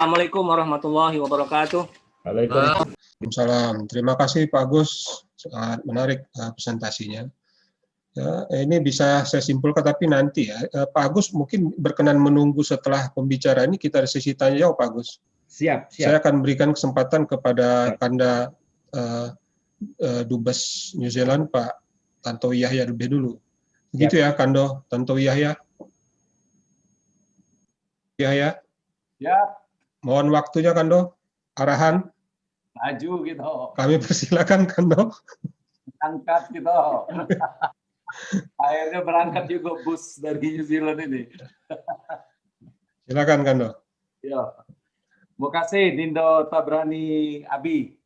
Assalamualaikum warahmatullahi wabarakatuh. Waalaikumsalam. Terima kasih Pak Agus, sangat menarik presentasinya. Ya, ini bisa saya simpulkan tapi nanti ya. Pak Agus mungkin berkenan menunggu setelah pembicara ini kita sesi tanya jawab Pak Agus. Siap. Saya akan berikan kesempatan kepada Kanda Dubes New Zealand Pak Tantowi Yahya lebih dulu. Begitu ya Kando Tantowi Yahya. Ya. Mohon waktunya Kando. Arahan. Maju gitu. Kami persilakan Kando. Angkat gitu. Akhirnya berangkat juga bus dari New Zealand ini. Silakan Kando. Ya. Terima kasih Dindo Tabrani Abi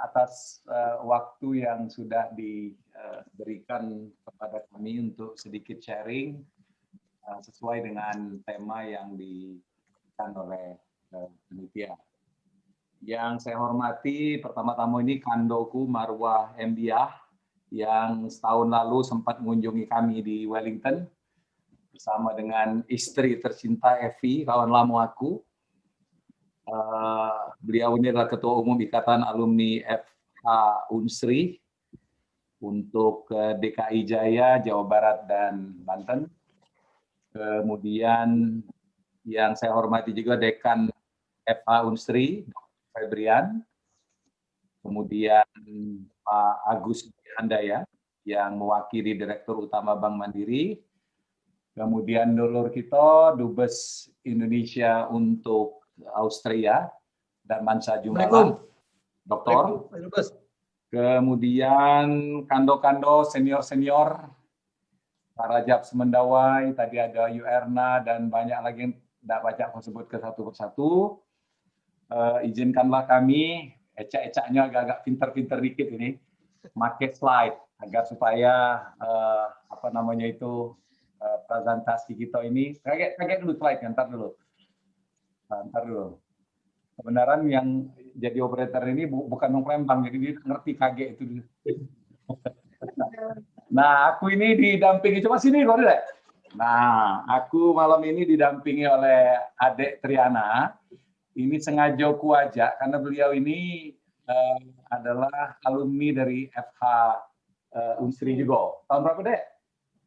atas waktu yang sudah diberikan kepada kami untuk sedikit sharing sesuai dengan tema yang diberikan oleh panitia. Yang saya hormati pertama-tama ini Kandoku Marwah Embiah yang setahun lalu sempat mengunjungi kami di Wellington bersama dengan istri tercinta Evi, kawan lama aku. Beliau ini adalah Ketua Umum Ikatan Alumni FH Unsri untuk DKI Jaya, Jawa Barat, dan Banten. Kemudian yang saya hormati juga Dekan FH Unsri, Febrian. Kemudian Pak Agus Handaya yang mewakili Direktur Utama Bank Mandiri. Kemudian dulur kita Dubes Indonesia untuk Austria dan Mansa Jumala, Doktor. Kemudian kando-kando senior-senior, Pak Rajab Semendawai, tadi ada Yu Erna dan banyak lagi yang tidak baca aku sebut ke satu persatu. Izinkanlah kami, ecak-ecaknya agak-agak pinter-pinter dikit ini, pakai slide agar supaya presentasi kita ini kaget dulu slide, ntar dulu. Kebenaran yang jadi operator ini bukan orang Palembang, jadi dia ngerti kaget itu. Nah, aku ini didampingi, cuma sini kok deh. Nah, aku malam ini didampingi oleh adik Triana. Ini sengaja aku ajak karena beliau ini adalah alumni dari FH Unsri juga. Tahun berapa, Dek?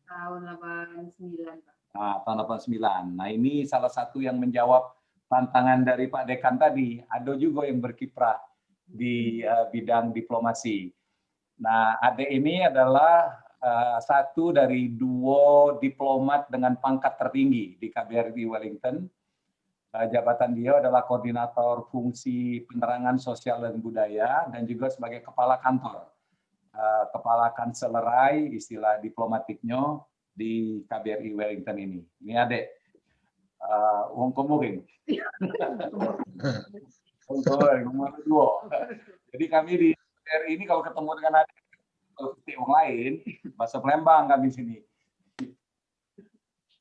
Tahun 89, Pak. Nah, tahun 89. Nah, ini salah satu yang menjawab tantangan dari Pak Dekan tadi. Ada juga yang berkiprah di bidang diplomasi. Nah, adik ini adalah satu dari dua diplomat dengan pangkat tertinggi di KBRI Wellington. Jabatan dia adalah koordinator fungsi penerangan sosial dan budaya dan juga sebagai kepala kantor. Kepala kanselerai, istilah diplomatiknya di KBRI Wellington ini. Ini adik. Wong komuring. Wong dua. Jadi kami di KBRI ini kalau ketemu dengan adik, kalau ketemu orang lain, bahasa Palembang kami sini.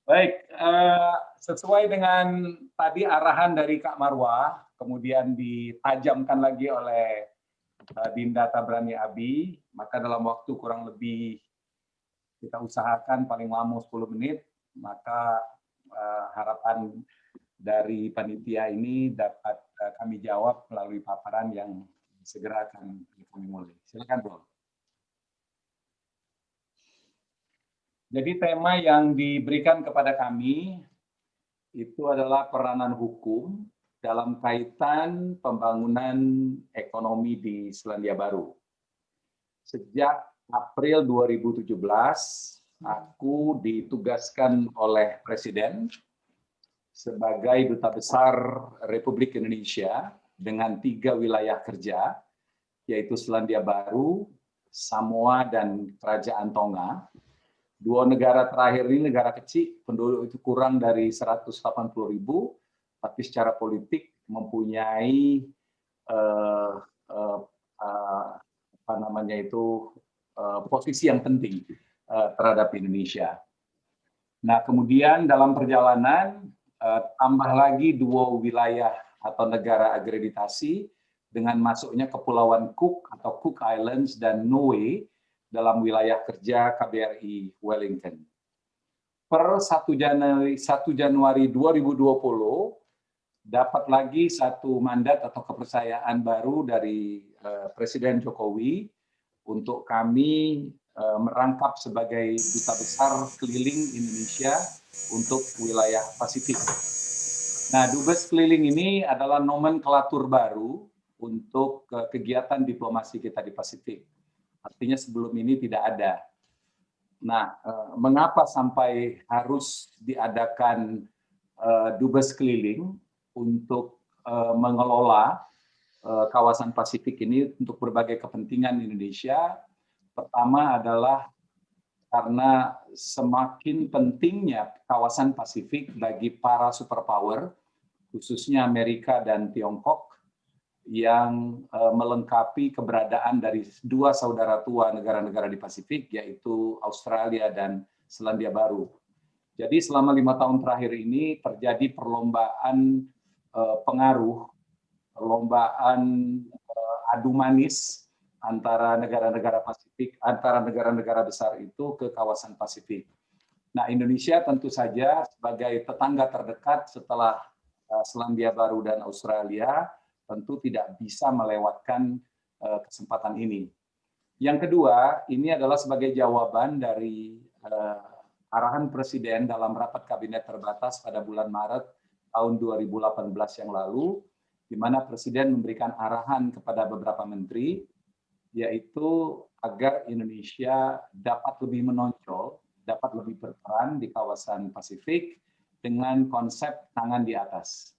Baik, sesuai dengan tadi arahan dari Kak Marwah, kemudian ditajamkan lagi oleh Dinda Tabrani Abi, maka dalam waktu kurang lebih kita usahakan paling lama 10 menit, maka harapan dari panitia ini dapat kami jawab melalui paparan yang segera akan kami mulai. Silakan, Bro. Jadi tema yang diberikan kepada kami itu adalah peranan hukum dalam kaitan pembangunan ekonomi di Selandia Baru. Sejak April 2017, aku ditugaskan oleh Presiden sebagai Duta Besar Republik Indonesia dengan 3 wilayah kerja, yaitu Selandia Baru, Samoa, dan Kerajaan Tonga. 2 negara terakhir ini negara kecil, penduduk itu kurang dari 180.000, tapi secara politik mempunyai posisi yang penting terhadap Indonesia. Nah, kemudian dalam perjalanan tambah lagi 2 wilayah atau negara akreditasi dengan masuknya Kepulauan Cook atau Cook Islands dan Niue dalam wilayah kerja KBRI Wellington. Per 1 Januari 2020, dapat lagi satu mandat atau kepercayaan baru dari Presiden Jokowi untuk kami merangkap sebagai duta besar keliling Indonesia untuk wilayah Pasifik. Nah, Dubes keliling ini adalah nomenklatur baru untuk kegiatan diplomasi kita di Pasifik. Artinya sebelum ini tidak ada. Nah, mengapa sampai harus diadakan Dubes keliling untuk mengelola kawasan Pasifik ini untuk berbagai kepentingan Indonesia? Pertama adalah karena semakin pentingnya kawasan Pasifik bagi para superpower, khususnya Amerika dan Tiongkok, yang melengkapi keberadaan dari dua saudara tua negara-negara di Pasifik, yaitu Australia dan Selandia Baru. Jadi selama 5 tahun terakhir ini terjadi perlombaan pengaruh, perlombaan adu manis antara negara-negara Pasifik, antara negara-negara besar itu ke kawasan Pasifik. Nah, Indonesia tentu saja sebagai tetangga terdekat setelah Selandia Baru dan Australia, tentu tidak bisa melewatkan kesempatan ini. Yang kedua, ini adalah sebagai jawaban dari arahan Presiden dalam rapat kabinet terbatas pada bulan Maret tahun 2018 yang lalu, di mana Presiden memberikan arahan kepada beberapa menteri, yaitu agar Indonesia dapat lebih menonjol, dapat lebih berperan di kawasan Pasifik dengan konsep tangan di atas.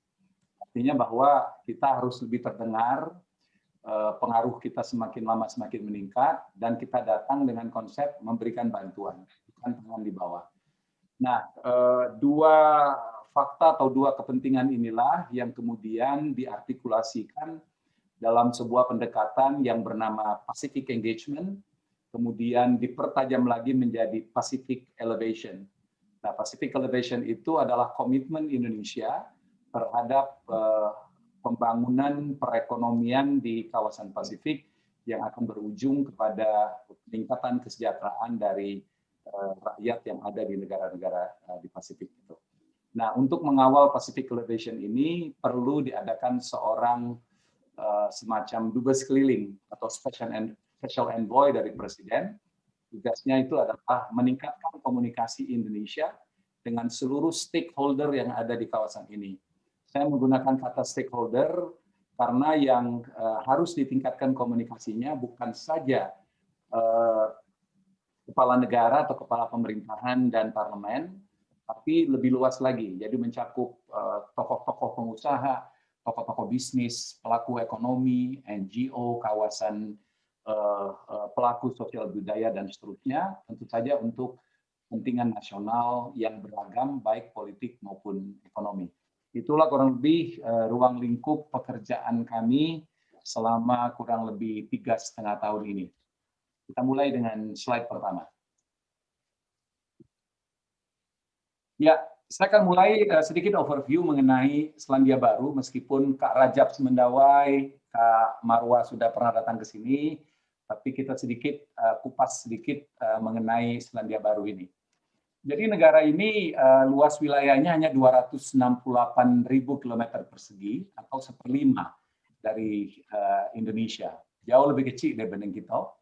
Artinya bahwa kita harus lebih terdengar, pengaruh kita semakin lama semakin meningkat, dan kita datang dengan konsep memberikan bantuan, bukan tangan di bawah. Nah, dua fakta atau dua kepentingan inilah yang kemudian diartikulasikan dalam sebuah pendekatan yang bernama Pacific Engagement, kemudian dipertajam lagi menjadi Pacific Elevation. Nah, Pacific Elevation itu adalah komitmen Indonesia terhadap pembangunan perekonomian di kawasan Pasifik yang akan berujung kepada peningkatan kesejahteraan dari rakyat yang ada di negara-negara di Pasifik itu. Nah, untuk mengawal Pacific Elevation ini perlu diadakan seorang semacam dubes keliling atau special envoy dari Presiden. Tugasnya itu adalah meningkatkan komunikasi Indonesia dengan seluruh stakeholder yang ada di kawasan ini. Saya menggunakan kata stakeholder karena yang harus ditingkatkan komunikasinya bukan saja kepala negara atau kepala pemerintahan dan parlemen, tapi lebih luas lagi. Jadi mencakup tokoh-tokoh pengusaha, tokoh-tokoh bisnis, pelaku ekonomi, NGO, kawasan pelaku sosial budaya, dan seterusnya, tentu saja untuk kepentingan nasional yang beragam, baik politik maupun ekonomi. Itulah kurang lebih ruang lingkup pekerjaan kami selama kurang lebih 3,5 tahun ini. Kita mulai dengan slide pertama. Ya, saya akan mulai sedikit overview mengenai Selandia Baru, meskipun Kak Rajab Semendawai, Kak Marwa sudah pernah datang ke sini, tapi kita sedikit kupas sedikit mengenai Selandia Baru ini. Jadi negara ini luas wilayahnya hanya 268.000 km persegi atau 1/5 dari Indonesia. Jauh lebih kecil dibanding kita.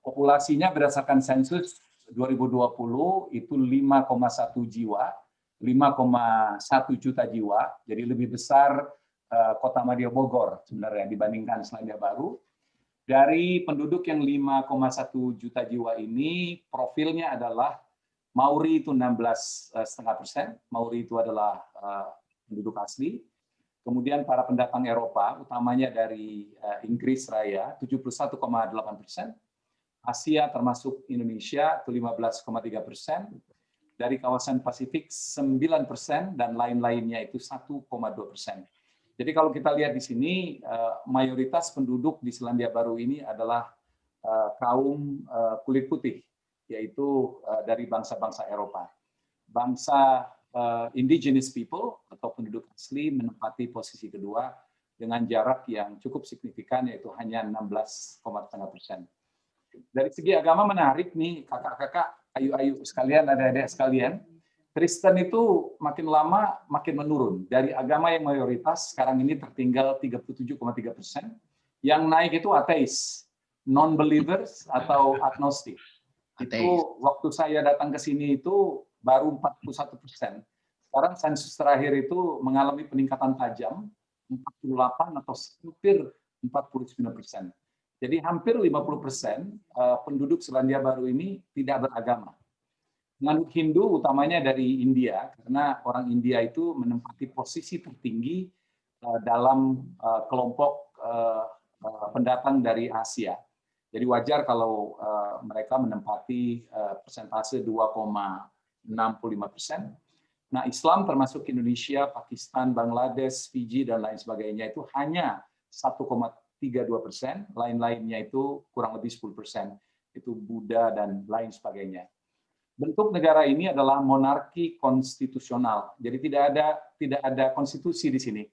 Populasinya berdasarkan sensus 2020 itu 5,1 jiwa, 5,1 juta jiwa, jadi lebih besar kota Madya Bogor sebenarnya dibandingkan Selandia Baru. Dari penduduk yang 5,1 juta jiwa ini, profilnya adalah Mauri itu 16,5%, Mauri itu adalah penduduk asli. Kemudian para pendatang Eropa, utamanya dari Inggris Raya, 71,8%. Asia termasuk Indonesia itu 15,3%, dari kawasan Pasifik 9%, dan lain-lainnya itu 1,2%. Jadi kalau kita lihat di sini, mayoritas penduduk di Selandia Baru ini adalah kaum kulit putih, yaitu dari bangsa-bangsa Eropa. Bangsa indigenous people atau penduduk asli menempati posisi kedua dengan jarak yang cukup signifikan, yaitu hanya 16,5%. Dari segi agama menarik nih kakak-kakak, ayu-ayu sekalian, adik-adik sekalian. Kristen itu makin lama makin menurun. Dari agama yang mayoritas, sekarang ini tertinggal 37,3%. Yang naik itu ateis, non-believers atau agnostik. Itu waktu saya datang ke sini itu baru 41%. Sekarang sensus terakhir itu mengalami peningkatan tajam, 48 atau hampir 49%. Jadi hampir 50% penduduk Selandia Baru ini tidak beragama. Penganut Hindu utamanya dari India, karena orang India itu menempati posisi tertinggi dalam kelompok pendatang dari Asia. Jadi wajar kalau mereka menempati persentase 2,65%. Nah, Islam termasuk Indonesia, Pakistan, Bangladesh, Fiji, dan lain sebagainya itu hanya 1,32%, lain-lainnya itu kurang lebih 10%. Itu Buddha dan lain sebagainya. Bentuk negara ini adalah monarki konstitusional. Jadi tidak ada konstitusi di sini.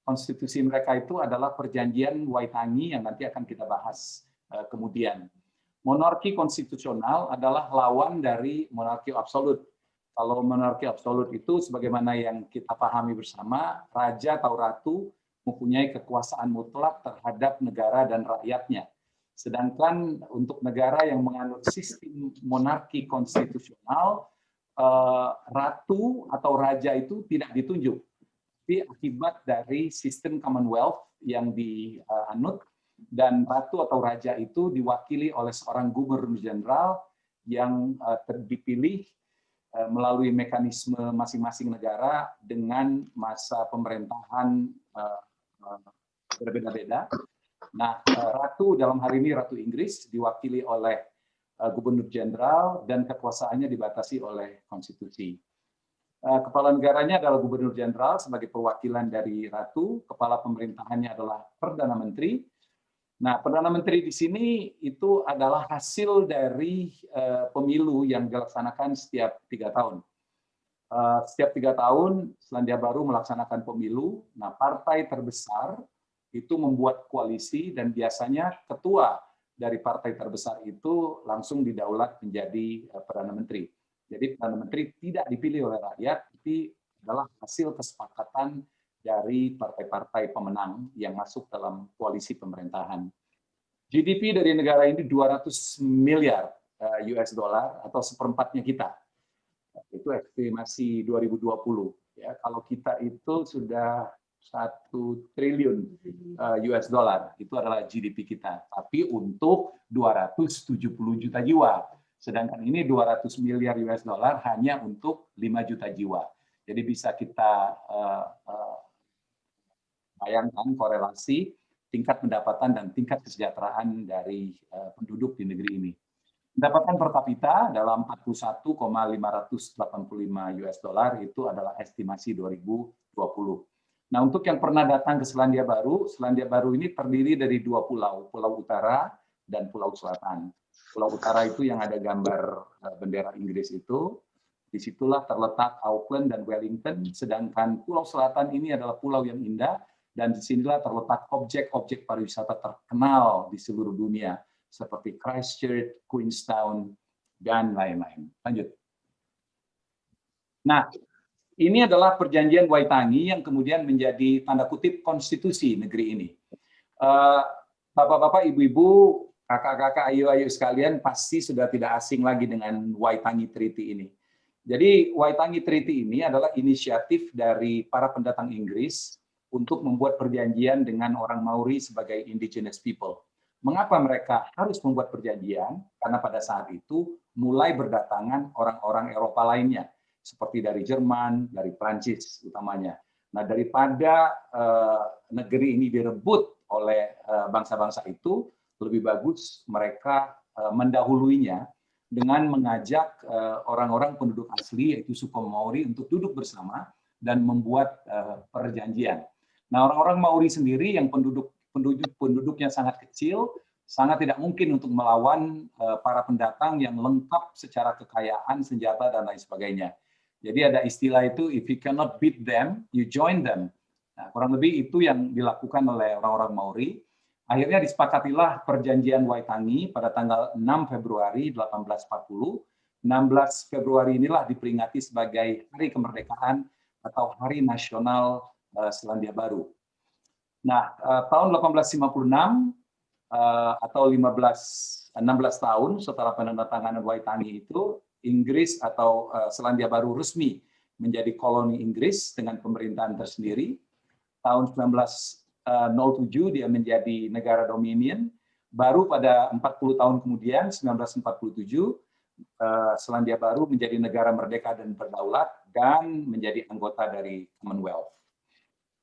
Konstitusi mereka itu adalah perjanjian Waitangi yang nanti akan kita bahas kemudian. Monarki konstitusional adalah lawan dari monarki absolut. Kalau monarki absolut itu sebagaimana yang kita pahami bersama, raja atau ratu mempunyai kekuasaan mutlak terhadap negara dan rakyatnya. Sedangkan untuk negara yang menganut sistem monarki konstitusional, ratu atau raja itu tidak ditunjuk. Tapi akibat dari sistem Commonwealth yang dianut, dan ratu atau raja itu diwakili oleh seorang gubernur jenderal yang dipilih melalui mekanisme masing-masing negara dengan masa pemerintahan berbeda-beda. Nah, ratu dalam hari ini Ratu Inggris diwakili oleh gubernur jenderal dan kekuasaannya dibatasi oleh konstitusi. Kepala negaranya adalah gubernur jenderal sebagai perwakilan dari ratu, kepala pemerintahannya adalah perdana menteri. Nah, perdana menteri di sini itu adalah hasil dari pemilu yang dilaksanakan setiap 3 tahun. Setiap 3 tahun Selandia Baru melaksanakan pemilu. Nah, partai terbesar itu membuat koalisi dan biasanya ketua dari partai terbesar itu langsung didaulat menjadi perdana menteri. Jadi perdana menteri tidak dipilih oleh rakyat, tapi adalah hasil kesepakatan dari partai-partai pemenang yang masuk dalam koalisi pemerintahan. GDP dari negara ini 200 miliar US dollar atau seperempatnya kita. Itu estimasi 2020. Ya, kalau kita itu sudah 1 triliun US dollar, itu adalah GDP kita. Tapi untuk 270 juta jiwa. Sedangkan ini 200 miliar US dollar hanya untuk 5 juta jiwa. Jadi bisa kita bayangkan korelasi tingkat pendapatan dan tingkat kesejahteraan dari penduduk di negeri ini. Pendapatan per kapita dalam 41,585 US dollar itu adalah estimasi 2020. Nah, untuk yang pernah datang ke Selandia Baru ini terdiri dari 2 pulau, Pulau Utara dan Pulau Selatan. Pulau Utara itu yang ada gambar bendera Inggris itu, disitulah terletak Auckland dan Wellington, sedangkan Pulau Selatan ini adalah pulau yang indah, dan disinilah terletak objek-objek pariwisata terkenal di seluruh dunia, seperti Christchurch, Queenstown, dan lain-lain. Lanjut. Nah, ini adalah perjanjian Waitangi yang kemudian menjadi tanda kutip konstitusi negeri ini. Bapak-bapak, ibu-ibu, kakak-kakak, ayu-ayu sekalian pasti sudah tidak asing lagi dengan Waitangi Treaty ini. Jadi Waitangi Treaty ini adalah inisiatif dari para pendatang Inggris untuk membuat perjanjian dengan orang Maori sebagai indigenous people. Mengapa mereka harus membuat perjanjian? Karena pada saat itu mulai berdatangan orang-orang Eropa lainnya, seperti dari Jerman, dari Prancis utamanya. Nah, daripada negeri ini direbut oleh bangsa-bangsa itu, lebih bagus mereka mendahuluinya dengan mengajak orang-orang penduduk asli, yaitu suku Maori, untuk duduk bersama dan membuat perjanjian. Nah, orang-orang Maori sendiri yang penduduknya sangat kecil, sangat tidak mungkin untuk melawan para pendatang yang lengkap secara kekayaan, senjata, dan lain sebagainya. Jadi ada istilah itu, if you cannot beat them, you join them. Nah, kurang lebih itu yang dilakukan oleh orang-orang Maori. Akhirnya disepakatilah perjanjian Waitangi pada tanggal 6 Februari 1840 16 Februari inilah diperingati sebagai Hari Kemerdekaan atau Hari Nasional Selandia Baru. Nah, tahun 1856 atau 16 tahun setelah penandatanganan Waitangi itu, Inggris atau Selandia Baru resmi menjadi koloni Inggris dengan pemerintahan tersendiri. Tahun 1907 dia menjadi negara dominion. Baru pada 40 tahun kemudian, 1947, Selandia Baru menjadi negara merdeka dan berdaulat dan menjadi anggota dari Commonwealth.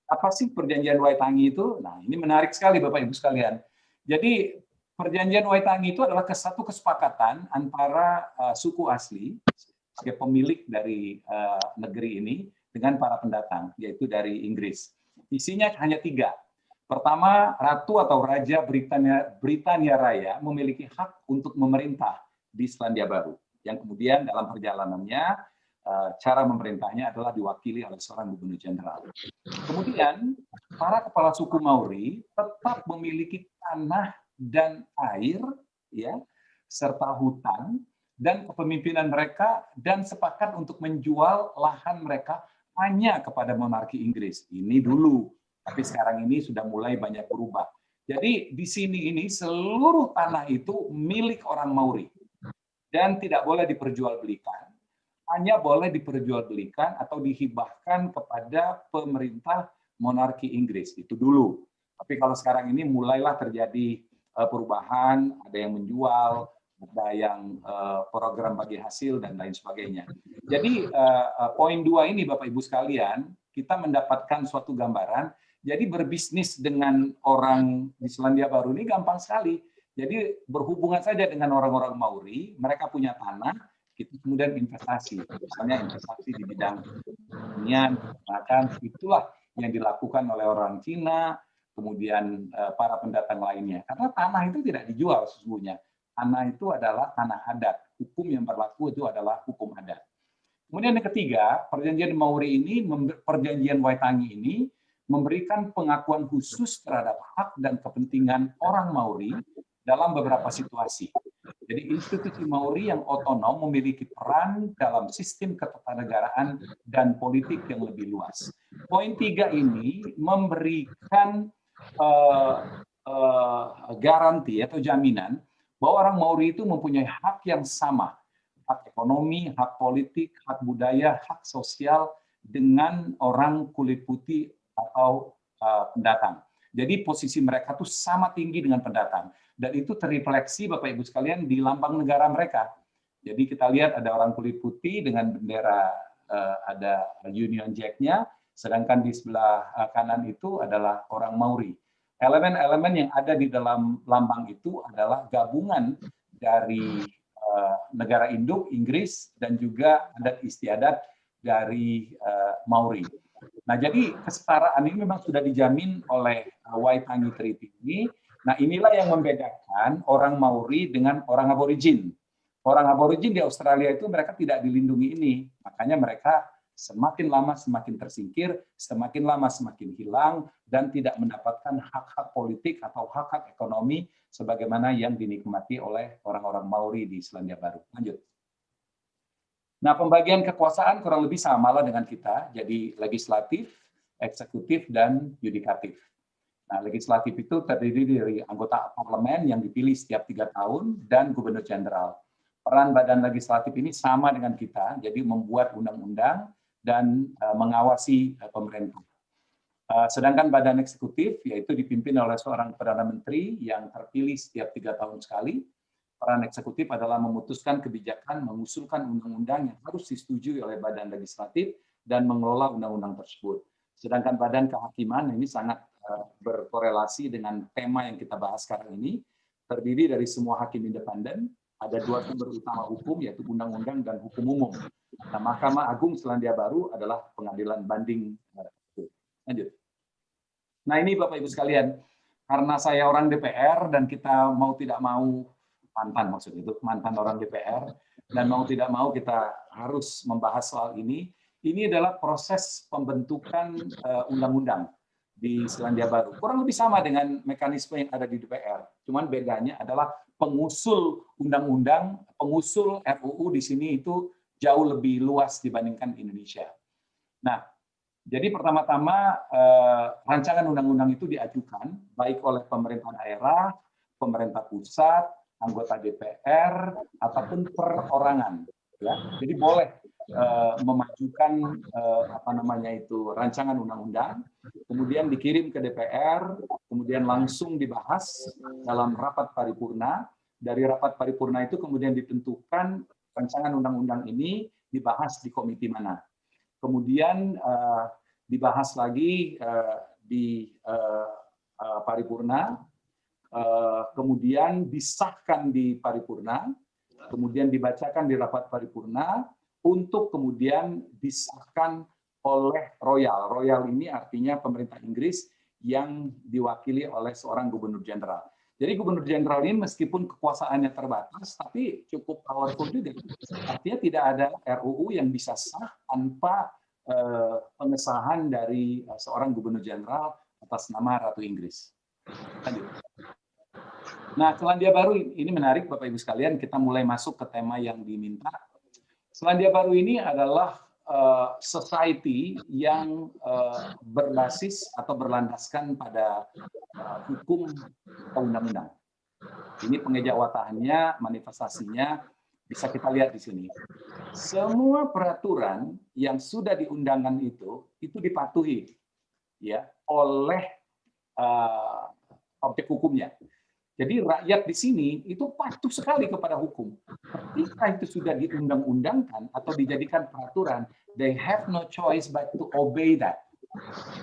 Apa sih perjanjian Waitangi itu? Nah, ini menarik sekali Bapak Ibu sekalian. Jadi perjanjian Waitangi itu adalah satu kesepakatan antara suku asli sebagai pemilik dari negeri ini dengan para pendatang, yaitu dari Inggris. Isinya hanya 3. Pertama, Ratu atau Raja Britania Raya memiliki hak untuk memerintah di Selandia Baru, yang kemudian dalam perjalanannya cara memerintahnya adalah diwakili oleh seorang gubernur jenderal. Kemudian, para kepala suku Maori tetap memiliki tanah dan air, ya, serta hutan, dan kepemimpinan mereka, dan sepakat untuk menjual lahan mereka hanya kepada monarki Inggris. Ini dulu, tapi sekarang ini sudah mulai banyak berubah. Jadi di sini ini seluruh tanah itu milik orang Maori dan tidak boleh diperjualbelikan. Hanya boleh diperjualbelikan atau dihibahkan kepada pemerintah monarki Inggris. Itu dulu. Tapi kalau sekarang ini mulailah terjadi perubahan, ada yang menjual, ada yang program bagi hasil, dan lain sebagainya. Jadi poin 2 ini Bapak Ibu sekalian, kita mendapatkan suatu gambaran. Jadi berbisnis dengan orang di Selandia Baru ini gampang sekali. Jadi berhubungan saja dengan orang-orang Maori, mereka punya tanah, itu kemudian investasi, misalnya investasi di bidang pertanian, peternakan, itulah yang dilakukan oleh orang Cina, kemudian para pendatang lainnya. Karena tanah itu tidak dijual sesungguhnya. Tanah itu adalah tanah adat. Hukum yang berlaku itu adalah hukum adat. Kemudian yang ketiga, perjanjian Maori ini, perjanjian Waitangi ini memberikan pengakuan khusus terhadap hak dan kepentingan orang Maori dalam beberapa situasi. Jadi institusi Maori yang otonom memiliki peran dalam sistem ketatanegaraan dan politik yang lebih luas. Poin 3 ini memberikan garansi atau jaminan bahwa orang Maori itu mempunyai hak yang sama, hak ekonomi, hak politik, hak budaya, hak sosial dengan orang kulit putih atau pendatang. Jadi posisi mereka tuh sama tinggi dengan pendatang. Dan itu terrefleksi Bapak Ibu sekalian di lambang negara mereka. Jadi kita lihat ada orang kulit putih dengan bendera, ada Union Jack-nya, sedangkan di sebelah kanan itu adalah orang Maori. Elemen-elemen yang ada di dalam lambang itu adalah gabungan dari negara induk, Inggris, dan juga adat istiadat dari Maori. Nah, jadi kesetaraan ini memang sudah dijamin oleh Waitangi Treaty ini. Nah, inilah yang membedakan orang Maori dengan orang aborigin. Orang aborigin di Australia itu mereka tidak dilindungi ini. Makanya mereka semakin lama semakin tersingkir, semakin lama semakin hilang, dan tidak mendapatkan hak-hak politik atau hak-hak ekonomi sebagaimana yang dinikmati oleh orang-orang Maori di Selandia Baru. Lanjut. Nah, pembagian kekuasaan kurang lebih samalah dengan kita, jadi legislatif, eksekutif, dan yudikatif. Nah, legislatif itu terdiri dari anggota parlemen yang dipilih setiap 3 tahun dan gubernur jenderal. Peran badan legislatif ini sama dengan kita, jadi membuat undang-undang dan mengawasi pemerintah. Sedangkan badan eksekutif yaitu dipimpin oleh seorang perdana menteri yang terpilih setiap 3 tahun sekali. Peran eksekutif adalah memutuskan kebijakan, mengusulkan undang-undang yang harus disetujui oleh badan legislatif dan mengelola undang-undang tersebut. Sedangkan badan kehakiman ini sangat berkorelasi dengan tema yang kita bahas sekarang ini, terdiri dari semua hakim independen, ada 2 sumber utama hukum, yaitu undang-undang dan hukum umum. Nah, Mahkamah Agung Selandia Baru adalah pengadilan banding. Lanjut. Nah, ini Bapak Ibu sekalian, karena saya orang DPR dan kita mau tidak mau, mantan orang DPR, dan mau tidak mau kita harus membahas soal ini adalah proses pembentukan undang-undang di Selandia Baru. Kurang lebih sama dengan mekanisme yang ada di DPR. Cuman bedanya adalah pengusul undang-undang, pengusul RUU di sini itu jauh lebih luas dibandingkan Indonesia. Nah, jadi pertama-tama rancangan undang-undang itu diajukan baik oleh pemerintah daerah, pemerintah pusat, anggota DPR, ataupun perorangan. Ya, jadi boleh memajukan rancangan undang-undang, kemudian dikirim ke DPR, kemudian langsung dibahas dalam rapat paripurna. Dari rapat paripurna itu kemudian ditentukan rancangan undang-undang ini dibahas di komite mana. Kemudian dibahas lagi di paripurna, kemudian disahkan di paripurna, kemudian dibacakan di rapat paripurna, untuk kemudian disahkan oleh Royal. Royal ini artinya pemerintah Inggris yang diwakili oleh seorang gubernur jenderal. Jadi gubernur jenderal ini meskipun kekuasaannya terbatas, tapi cukup powerful juga. Artinya tidak ada RUU yang bisa sah tanpa pengesahan dari seorang gubernur jenderal atas nama Ratu Inggris. Lanjut. Nah, Selandia Baru ini menarik, Bapak Ibu sekalian, kita mulai masuk ke tema yang diminta. Selandia Baru ini adalah society yang berbasis atau berlandaskan pada hukum atau undang-undang. Ini pengejawatannya, manifestasinya bisa kita lihat di sini. Semua peraturan yang sudah diundangkan itu dipatuhi ya oleh objek hukumnya. Jadi rakyat di sini itu patuh sekali kepada hukum. Ketika itu sudah diundang-undangkan atau dijadikan peraturan, they have no choice but to obey that.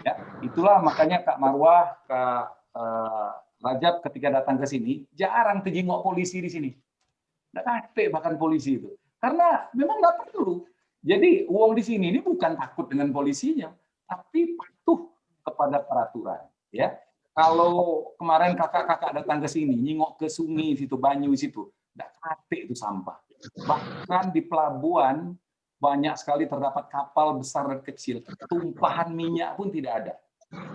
Ya, itulah makanya Kak Marwah, Kak Rajab ketika datang ke sini jarang terjengok polisi di sini. Nggak kate bahkan polisi itu. Karena memang nggak perlu. Jadi uang di sini ini bukan takut dengan polisinya, tapi patuh kepada peraturan. Ya. Kalau kemarin kakak-kakak datang ke sini, nyingok ke sungai situ, Banyu situ, nggak kate itu sampah. Bahkan di pelabuhan banyak sekali terdapat kapal besar dan kecil, tumpahan minyak pun tidak ada.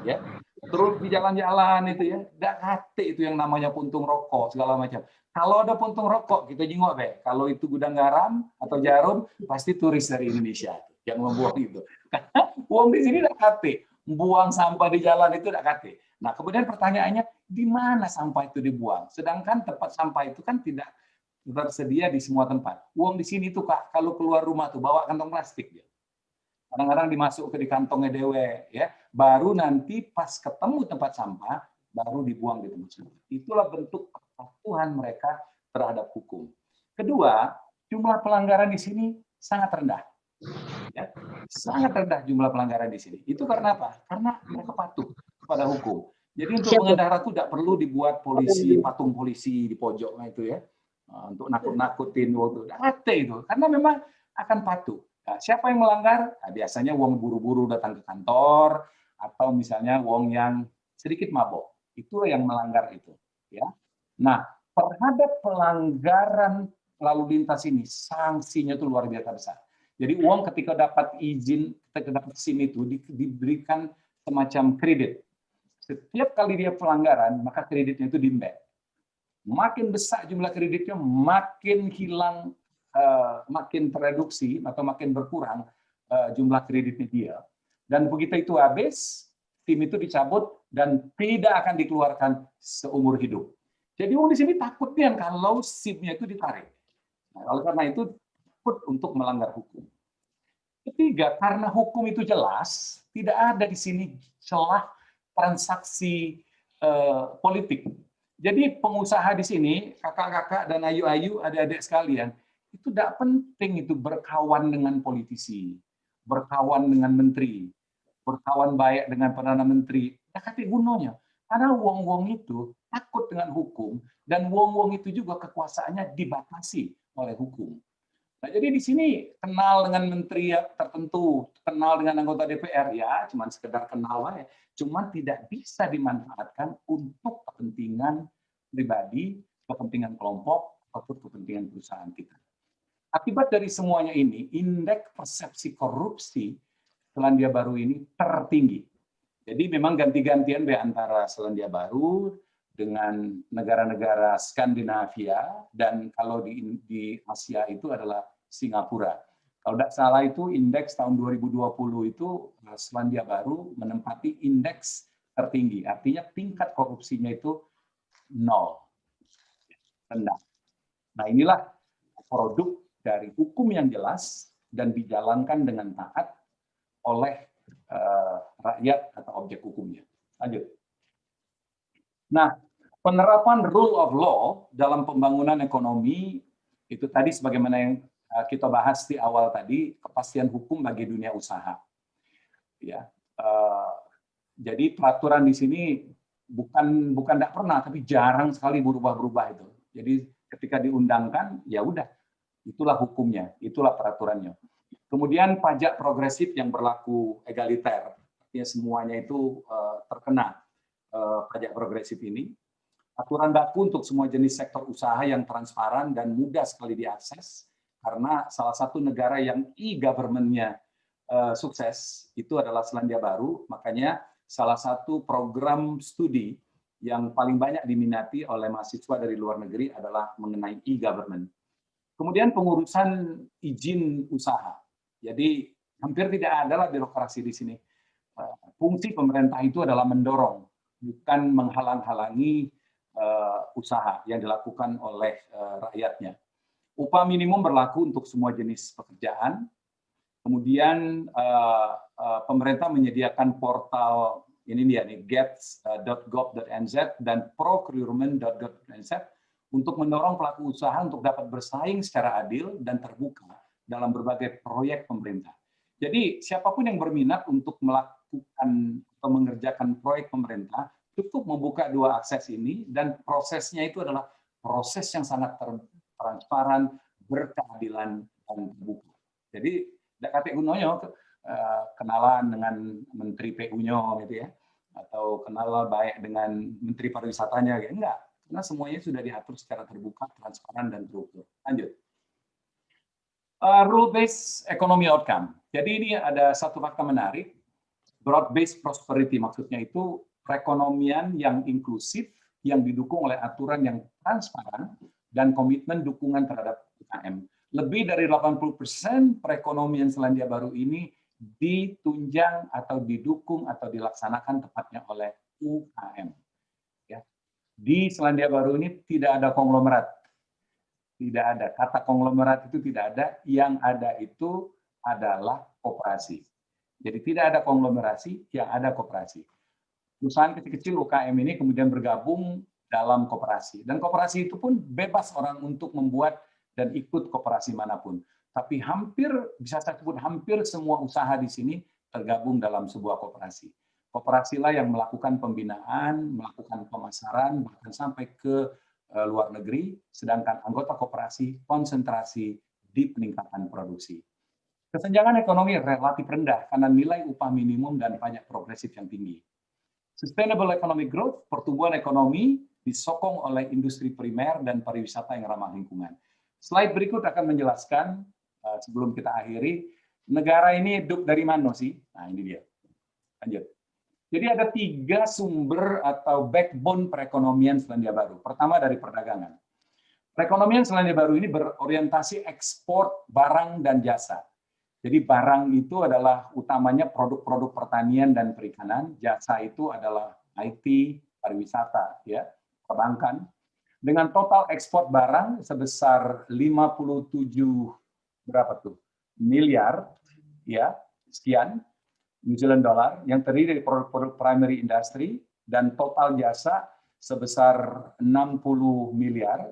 Ya, terus di jalan-jalan itu ya, nggak kate itu yang namanya puntung rokok segala macam. Kalau ada puntung rokok kita jengok be. Kalau itu gudang garam atau jarum, pasti turis dari Indonesia yang membuang itu. Karena uang di sini nggak kate, buang sampah di jalan itu nggak kate. Nah, kemudian pertanyaannya, di mana sampah itu dibuang? Sedangkan tempat sampah itu kan tidak tersedia di semua tempat. Uang di sini tuh Kak, kalau keluar rumah tuh bawa kantong plastik dia. Kadang-kadang dimasuk ke di kantongnya dewe, ya. Baru nanti pas ketemu tempat sampah, baru dibuang di tempat sampah. Itulah bentuk kepatuhan mereka terhadap hukum. Kedua, jumlah pelanggaran di sini sangat rendah. Ya, sangat rendah jumlah pelanggaran di sini. Itu karena apa? Karena mereka patuh kepada hukum. Jadi untuk mengendara itu tidak perlu dibuat polisi, patung polisi di pojoknya itu ya, untuk nakut-nakutin waktu itu, karena memang akan patuh. Nah, siapa yang melanggar? Nah, biasanya uang buru-buru datang ke kantor atau misalnya uang yang sedikit mabok, itu yang melanggar itu. Ya. Nah, terhadap pelanggaran lalu lintas ini sanksinya itu luar biasa besar. Jadi uang ketika dapat izin, ketika dapat SIM itu diberikan semacam kredit. Setiap kali dia pelanggaran, maka kreditnya itu di-embed. Makin besar jumlah kreditnya, makin hilang, makin tereduksi atau makin berkurang jumlah kreditnya dia. Dan begitu itu habis, SIM itu dicabut dan tidak akan dikeluarkan seumur hidup. Jadi uang di sini takut dia kalau SIM-nya itu ditarik. Nah, oleh karena itu takut untuk melanggar hukum. Ketiga, karena hukum itu jelas, tidak ada di sini celah transaksi politik. Jadi pengusaha di sini, kakak-kakak dan ayu-ayu, adik-adik sekalian, itu tidak penting itu berkawan dengan politisi, berkawan dengan menteri, berkawan baik dengan perdana menteri. Tidak kata gunanya. Karena uang-uang itu takut dengan hukum, dan uang-uang itu juga kekuasaannya dibatasi oleh hukum. Nah, jadi di sini kenal dengan menteri tertentu, kenal dengan anggota DPR ya, cuman sekedar kenal aja, cuman tidak bisa dimanfaatkan untuk kepentingan pribadi, kepentingan kelompok, ataupun kepentingan perusahaan kita. Akibat dari semuanya ini, indeks persepsi korupsi Selandia Baru ini tertinggi. Jadi memang ganti-gantian antara Selandia Baru dengan negara-negara Skandinavia, dan kalau di Asia itu adalah Singapura. Kalau tidak salah itu indeks tahun 2020 itu Selandia Baru menempati indeks tertinggi. Artinya tingkat korupsinya itu 0. Rendah. Nah inilah produk dari hukum yang jelas dan dijalankan dengan taat oleh rakyat atau objek hukumnya. Lanjut. Nah, penerapan rule of law dalam pembangunan ekonomi itu tadi sebagaimana yang kita bahas di awal tadi, kepastian hukum bagi dunia usaha. Ya, jadi peraturan di sini bukan tidak pernah, tapi jarang sekali berubah-berubah itu. Jadi ketika diundangkan, ya udah, itulah hukumnya, itulah peraturannya. Kemudian pajak progresif yang berlaku egaliter, artinya semuanya itu terkena pajak progresif ini. Aturan baku untuk semua jenis sektor usaha yang transparan dan mudah sekali diakses, karena salah satu negara yang e-government-nya sukses itu adalah Selandia Baru, makanya salah satu program studi yang paling banyak diminati oleh mahasiswa dari luar negeri adalah mengenai e-government. Kemudian pengurusan izin usaha. Jadi hampir tidak ada birokrasi di sini. Fungsi pemerintah itu adalah mendorong, bukan menghalang-halangi usaha yang dilakukan oleh rakyatnya. Upah minimum berlaku untuk semua jenis pekerjaan. Kemudian pemerintah menyediakan portal ini dia nih, gets.gov.nz dan procurement.gov.nz untuk mendorong pelaku usaha untuk dapat bersaing secara adil dan terbuka dalam berbagai proyek pemerintah. Jadi siapapun yang berminat untuk melakukan atau mengerjakan proyek pemerintah cukup membuka dua akses ini, dan prosesnya itu adalah proses yang sangat transparan, berkeadilan, dan terbuka. Jadi tidak kate gunonya kenalan dengan Menteri PU-nya gitu ya, atau kenal baik dengan Menteri Pariwisatanya, ya enggak. Karena semuanya sudah diatur secara terbuka, transparan, dan terukur. Lanjut. Rule-based economy outcome. Jadi ini ada satu fakta menarik. Broad-based prosperity maksudnya itu perekonomian yang inklusif, yang didukung oleh aturan yang transparan, dan komitmen dukungan terhadap UKM. Lebih dari 80% perekonomian Selandia Baru ini ditunjang atau didukung atau dilaksanakan tepatnya oleh UKM. Di Selandia Baru ini tidak ada konglomerat. Tidak ada. Kata konglomerat itu tidak ada. Yang ada itu adalah koperasi. Jadi tidak ada konglomerasi, yang ada koperasi. Perusahaan kecil-kecil UKM ini kemudian bergabung dalam koperasi. Dan koperasi itu pun bebas orang untuk membuat dan ikut koperasi manapun. Tapi hampir, bisa saya sebut hampir semua usaha di sini tergabung dalam sebuah koperasi. Koperasilah yang melakukan pembinaan, melakukan pemasaran, bahkan sampai ke luar negeri, sedangkan anggota koperasi konsentrasi di peningkatan produksi. Kesenjangan ekonomi relatif rendah karena nilai upah minimum dan pajak progresif yang tinggi. Sustainable economic growth, pertumbuhan ekonomi disokong oleh industri primer dan pariwisata yang ramah lingkungan. Slide berikut akan menjelaskan, sebelum kita akhiri, negara ini hidup dari mana sih? Nah ini dia. Lanjut. Jadi ada 3 sumber atau backbone perekonomian Selandia Baru. Pertama dari perdagangan. Perekonomian Selandia Baru ini berorientasi ekspor barang dan jasa. Jadi barang itu adalah utamanya produk-produk pertanian dan perikanan, jasa itu adalah IT, pariwisata, ya, perbankan. Dengan total ekspor barang sebesar 57 berapa tuh? Miliar, ya, sekian. New Zealand dollar yang terdiri dari produk-produk primary industry, dan total jasa sebesar 60 miliar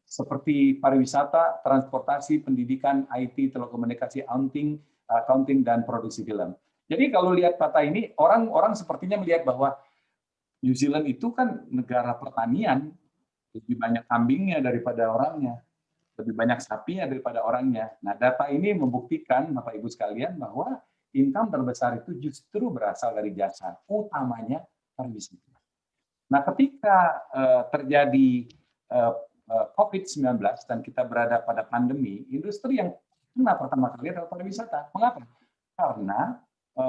seperti pariwisata, transportasi, pendidikan, IT, telekomunikasi, accounting, dan produksi film. Jadi kalau lihat data ini, orang sepertinya melihat bahwa New Zealand itu kan negara pertanian, lebih banyak kambingnya daripada orangnya, lebih banyak sapinya daripada orangnya. Nah, data ini membuktikan, Bapak Ibu sekalian, bahwa income terbesar itu justru berasal dari jasa, utamanya pariwisata. Nah, ketika terjadi COVID-19 dan kita berada pada pandemi, industri yang kena pertama kali adalah pariwisata. Mengapa? Karena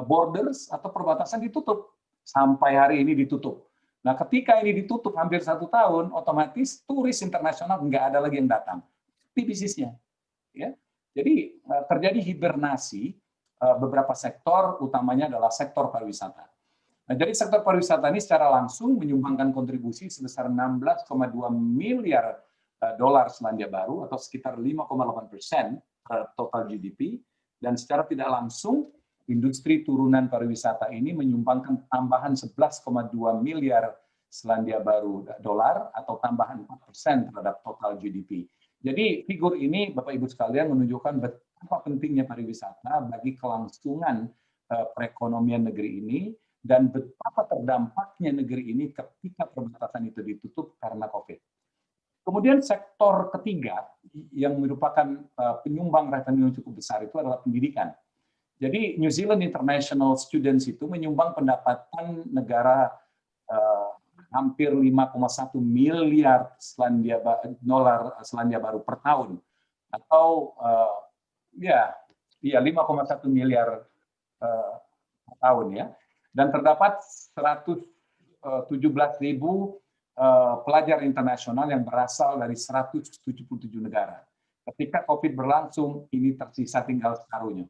borders atau perbatasan ditutup. Sampai hari ini ditutup. Nah, ketika ini ditutup hampir 1 tahun, otomatis turis internasional nggak ada lagi yang datang. Di bisnisnya. Ya. Jadi terjadi hibernasi beberapa sektor, utamanya adalah sektor pariwisata. Nah, jadi sektor pariwisata ini secara langsung menyumbangkan kontribusi sebesar 16,2 miliar dolar Selandia Baru atau sekitar 5,8% total GDP, dan secara tidak langsung industri turunan pariwisata ini menyumbangkan tambahan 11,2 miliar Selandia Baru dolar atau tambahan 4% terhadap total GDP. Jadi figur ini Bapak Ibu sekalian menunjukkan betapa pentingnya pariwisata bagi kelangsungan perekonomian negeri ini dan betapa terdampaknya negeri ini ketika perbatasan itu ditutup karena COVID. Kemudian sektor ketiga yang merupakan penyumbang revenue yang cukup besar itu adalah pendidikan. Jadi New Zealand International Students itu menyumbang pendapatan negara hampir 5,1 miliar dolar Selandia Baru per tahun, atau 5,1 miliar per tahun ya. Dan terdapat 117.000 pelajar internasional yang berasal dari 177 negara. Ketika COVID berlangsung, ini tersisa tinggal separuhnya.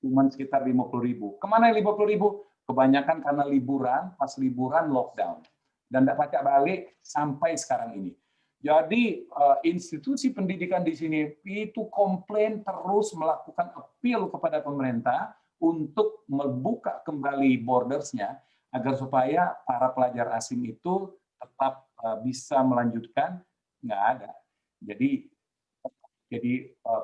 Cuma sekitar 50.000. Kemana 50.000? Kebanyakan karena liburan, pas liburan lockdown. Dan tidak pacak balik sampai sekarang ini. Jadi institusi pendidikan di sini itu komplain terus melakukan appeal kepada pemerintah untuk membuka kembali bordersnya agar supaya para pelajar asing itu tetap bisa melanjutkan, nggak ada. Jadi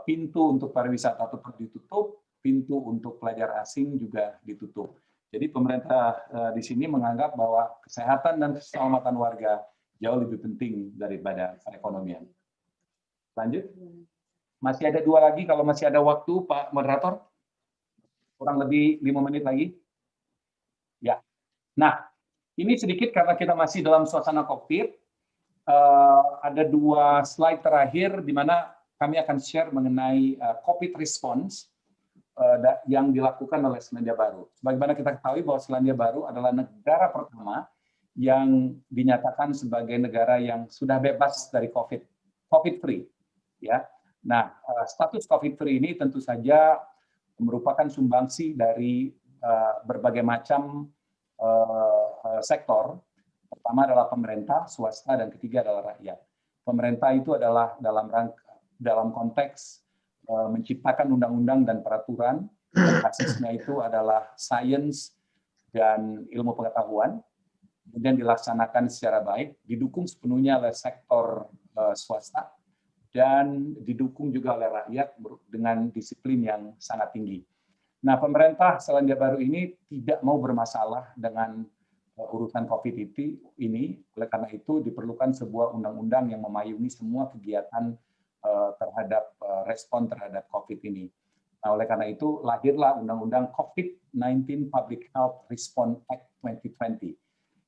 pintu untuk pariwisata tetap ditutup, pintu untuk pelajar asing juga ditutup. Jadi pemerintah di sini menganggap bahwa kesehatan dan keselamatan warga jauh lebih penting daripada perekonomian. Lanjut. Masih ada 2 lagi kalau masih ada waktu, Pak Moderator. Kurang lebih 5 menit lagi. Ya. Nah, ini sedikit karena kita masih dalam suasana COVID. Ada 2 slide terakhir di mana kami akan share mengenai COVID response yang dilakukan oleh Selandia Baru. Bagaimana kita ketahui bahwa Selandia Baru adalah negara pertama yang dinyatakan sebagai negara yang sudah bebas dari COVID free. Ya. Nah, status COVID free ini tentu saja merupakan sumbangsi dari berbagai macam sektor. Pertama adalah pemerintah, swasta, dan ketiga adalah rakyat. Pemerintah itu adalah dalam konteks menciptakan undang-undang dan peraturan, dan basisnya itu adalah sains dan ilmu pengetahuan, kemudian dilaksanakan secara baik, didukung sepenuhnya oleh sektor swasta, dan didukung juga oleh rakyat dengan disiplin yang sangat tinggi. Nah, pemerintah Selandia Baru ini tidak mau bermasalah dengan urusan COVID ini, oleh karena itu diperlukan sebuah undang-undang yang memayungi semua kegiatan terhadap respon terhadap COVID ini. Nah, oleh karena itu lahirlah Undang-Undang COVID-19 Public Health Response Act 2020.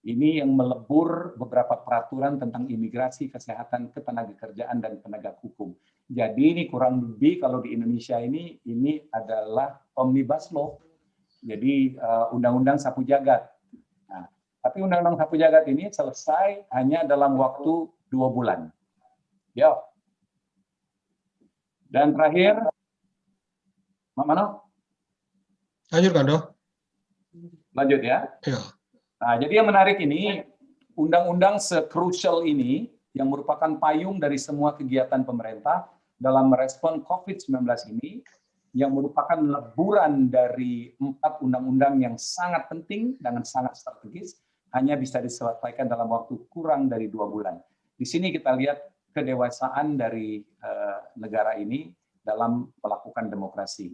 Ini yang melebur beberapa peraturan tentang imigrasi, kesehatan, ketenagakerjaan, dan penegak hukum. Jadi ini kurang lebih kalau di Indonesia ini adalah omnibus law. Jadi undang-undang sapu jagat. Nah, tapi undang-undang sapu jagat ini selesai hanya dalam waktu 2 bulan. Yo. Dan terakhir, Mano? Lanjutkan, Dok. Lanjut ya. Ya. Nah, jadi yang menarik ini, undang-undang sekrusial ini yang merupakan payung dari semua kegiatan pemerintah dalam merespon COVID-19 ini, yang merupakan leburan dari 4 undang-undang yang sangat penting dan sangat strategis, hanya bisa diselesaikan dalam waktu kurang dari 2 bulan. Di sini kita lihat kedewasaan dari negara ini dalam melakukan demokrasi.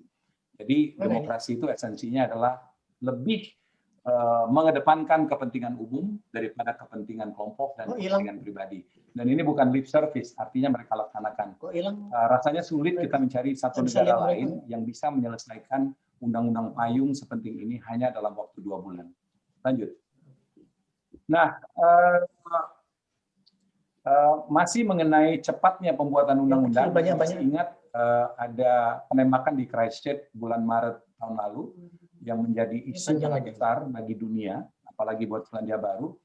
Jadi demokrasi itu esensinya adalah lebih mengedepankan kepentingan umum daripada kepentingan kelompok dan kepentingan pribadi. Dan ini bukan lip service, artinya mereka laksanakan. Rasanya sulit kita mencari satu negara lain yang bisa menyelesaikan undang-undang payung sepenting ini hanya dalam waktu 2 bulan. Lanjut. Nah, masih mengenai cepatnya pembuatan undang-undang, masih ingat ada penembakan di Christchurch bulan Maret tahun lalu yang menjadi isu sangat besar bagi dunia, apalagi buat Selandia Baru.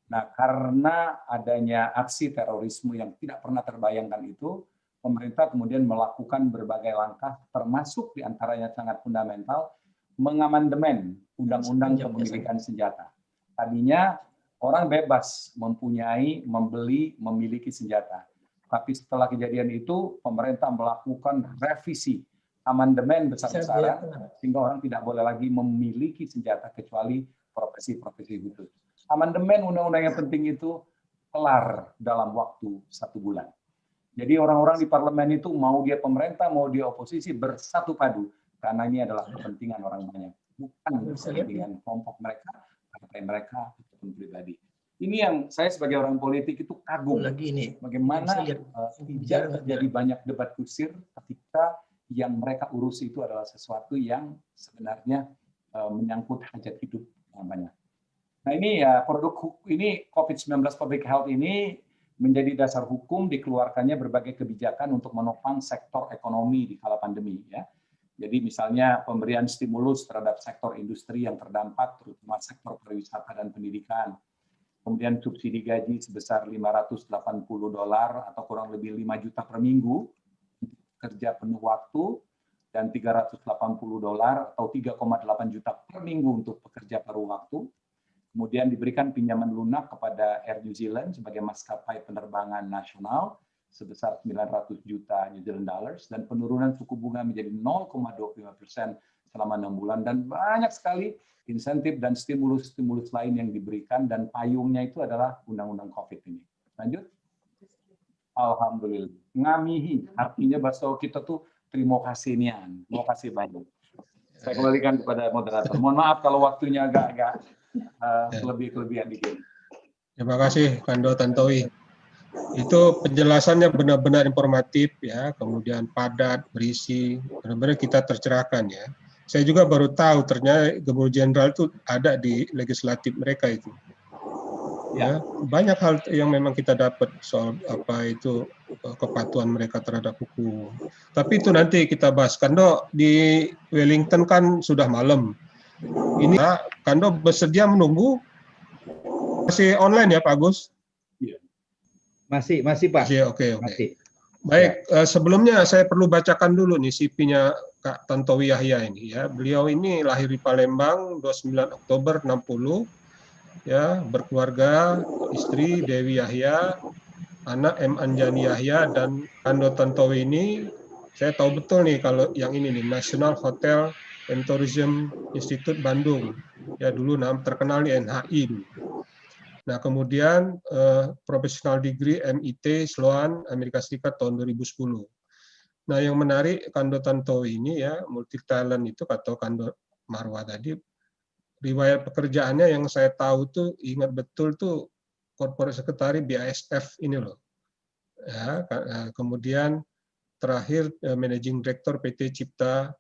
Nah, karena adanya aksi terorisme yang tidak pernah terbayangkan itu, pemerintah kemudian melakukan berbagai langkah, termasuk diantaranya sangat fundamental, mengamandemen Undang-Undang Kepemilikan Senjata. Tadinya orang bebas mempunyai, membeli, memiliki senjata. Tapi setelah kejadian itu, pemerintah melakukan revisi, amandemen besar-besaran, sehingga orang tidak boleh lagi memiliki senjata kecuali profesi-profesi khusus. Amandemen undang-undang yang penting itu kelar dalam waktu 1 bulan. Jadi orang-orang di parlemen itu mau dia pemerintah, mau dia oposisi bersatu padu karena ini adalah kepentingan orang banyak, bukan kepentingan kelompok mereka, partai mereka ataupun pribadi. Ini yang saya sebagai orang politik itu kagum. Bagaimana tidak terjadi banyak debat kusir ketika yang mereka urus itu adalah sesuatu yang sebenarnya menyangkut hajat hidup yang banyak. Nah ini ya produk ini COVID-19 Public Health ini menjadi dasar hukum dikeluarkannya berbagai kebijakan untuk menopang sektor ekonomi di kala pandemi ya. Jadi misalnya pemberian stimulus terhadap sektor industri yang terdampak terutama sektor pariwisata dan pendidikan. Kemudian subsidi gaji sebesar $580 atau kurang lebih 5 juta per minggu untuk kerja penuh waktu dan $380 atau 3,8 juta per minggu untuk pekerja paruh waktu. Kemudian diberikan pinjaman lunak kepada Air New Zealand sebagai maskapai penerbangan nasional sebesar 900 juta New Zealand dollars dan penurunan suku bunga menjadi 0,25% selama 6 bulan dan banyak sekali insentif dan stimulus-stimulus lain yang diberikan dan payungnya itu adalah undang-undang COVID ini. Lanjut. Alhamdulillah. Ngamihi artinya bahasa kita tuh terima kasih nian, terima kasih banyak. Saya kembalikan kepada moderator. Mohon maaf kalau waktunya agak kelebihan dikit. Terima kasih Kando Tantowi. Itu penjelasannya benar-benar informatif ya, kemudian padat, berisi, benar-benar kita tercerahkan ya. Saya juga baru tahu ternyata Gubernur Jenderal itu ada di legislatif mereka itu. Ya, banyak hal yang memang kita dapat soal apa itu kepatuhan mereka terhadap hukum. Tapi itu nanti kita bahas. Kando di Wellington kan sudah malam. Ini Kando bersedia menunggu masih online ya Pak Agus? Masih Pak. Oke. Baik, sebelumnya saya perlu bacakan dulu nih CV-nya Kak Tantowi Yahya ini ya. Beliau ini lahir di Palembang 29 Oktober 60 ya, berkeluarga, istri Dewi Yahya, anak M. Anjani Yahya dan Kando Tantowi ini saya tahu betul nih kalau yang ini nih National Hotel and Tourism Institute Bandung. Ya dulu terkenal di NHI dulu. Nah, kemudian professional degree MIT Sloan Amerika Serikat tahun 2010. Nah, yang menarik Kando Tantowi ini ya, multi talent itu kata Kando Marwah tadi, riwayat pekerjaannya yang saya tahu tuh ingat betul tuh corporate secretary BASF ini loh. Ya, kemudian terakhir managing director PT Cipta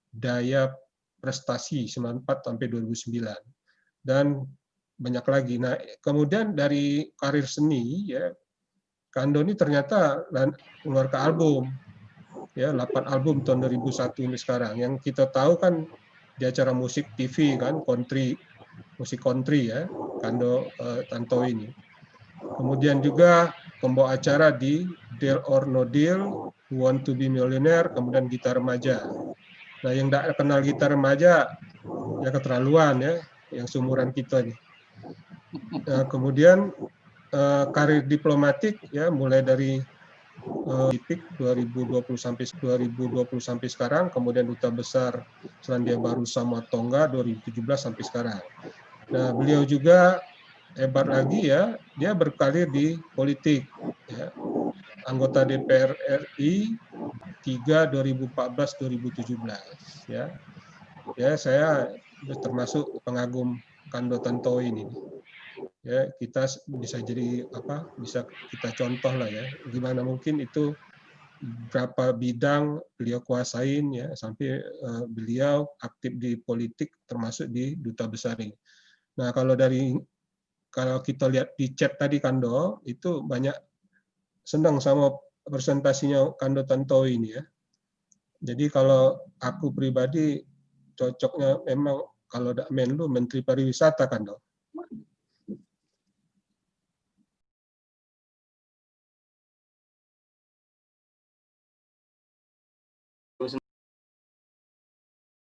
Daya Prestasi 94 sampai 2009. Dan banyak lagi. Nah, kemudian dari karir seni ya Kando ini ternyata mengeluarkan album ya 8 album tahun 2001 ini sekarang. Yang kita tahu kan di acara musik TV kan musik country ya Kando Tantowi ini. Kemudian juga pembawa acara di Deal or No Deal, Who Want to Be Millionaire, kemudian gitar remaja. Nah, yang tidak kenal gitar remaja ya keterlaluan ya, yang seumuran kita nih. Nah, kemudian karir diplomatik ya mulai dari politik 2020 sampai sekarang, kemudian Duta Besar Selandia Baru Samoa Tonga 2017 sampai sekarang. Nah, beliau juga hebat lagi ya, dia berkarir di politik ya. Anggota DPR RI 3 2014-2017 ya. Ya, saya termasuk pengagum Kando Tantowi ini. Ya, kita bisa jadi bisa kita contoh lah ya, gimana mungkin itu berapa bidang beliau kuasain ya sampai beliau aktif di politik termasuk di duta besar ini. Nah, kalau kita lihat di chat tadi Kando itu banyak senang sama presentasinya Kando Tantowi ini ya. Jadi kalau aku pribadi cocoknya memang kalau Menlu Menteri Pariwisata Kando.